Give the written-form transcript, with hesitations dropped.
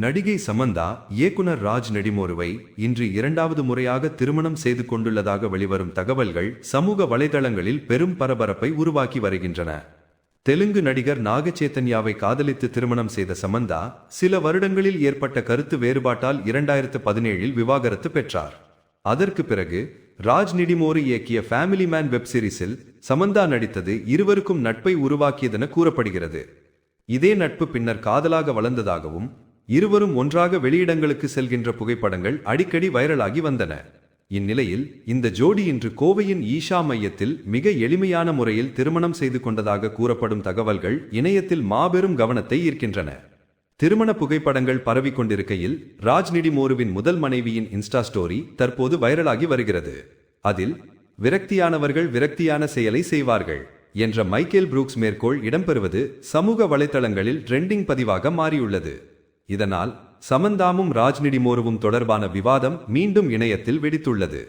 நடிகை சமந்தா இயக்குனர் ராஜ் நடிமோருவை இன்று இரண்டாவது முறையாக திருமணம் செய்து கொண்டுள்ளதாக வெளிவரும் தகவல்கள் சமூக வலைதளங்களில் பெரும் பரபரப்பை உருவாக்கி வருகின்றன. தெலுங்கு நடிகர் நாக சைத்தன்யாவை காதலித்து திருமணம் செய்த சமந்தா சில வருடங்களில் ஏற்பட்ட கருத்து வேறுபாட்டால் 2017இல் விவாகரத்து பெற்றார். அதற்கு பிறகு ராஜ் நடிமோரு இயக்கிய ஃபேமிலி மேன் வெப் சீரிஸில் சமந்தா நடித்தது இருவருக்கும் நட்பை உருவாக்கியதென கூறப்படுகிறது. இதே நட்பு பின்னர் காதலாக வளர்ந்ததாகவும் இருவரும் ஒன்றாக வெளியிடங்களுக்கு செல்கின்ற புகைப்படங்கள் அடிக்கடி வைரலாகி வந்தன. இந்நிலையில் இந்த ஜோடி இன்று கோவையின் ஈஷா மையத்தில் மிக எளிமையான முறையில் திருமணம் செய்து கொண்டதாக கூறப்படும் தகவல்கள் இணையத்தில் மாபெரும் கவனத்தை ஈர்க்கின்றன. திருமண புகைப்படங்கள் பரவிக்கொண்டிருக்கையில் ராஜ் நடிமோருவின் முதல் மனைவியின் இன்ஸ்டா ஸ்டோரி தற்போது வைரலாகி வருகிறது. அதில் விரக்தியானவர்கள் விரக்தியான செயலை செய்வார்கள் என்ற மைக்கேல் புரூக்ஸ் மேற்கோள் இடம்பெறுவது சமூக வலைத்தளங்களில் ட்ரெண்டிங் பதிவாக மாறியுள்ளது. இதனால் சமந்தாவும் ராஜ் நடிமோருவும் தொடர்பான விவாதம் மீண்டும் இணையத்தில் வெடித்துள்ளது.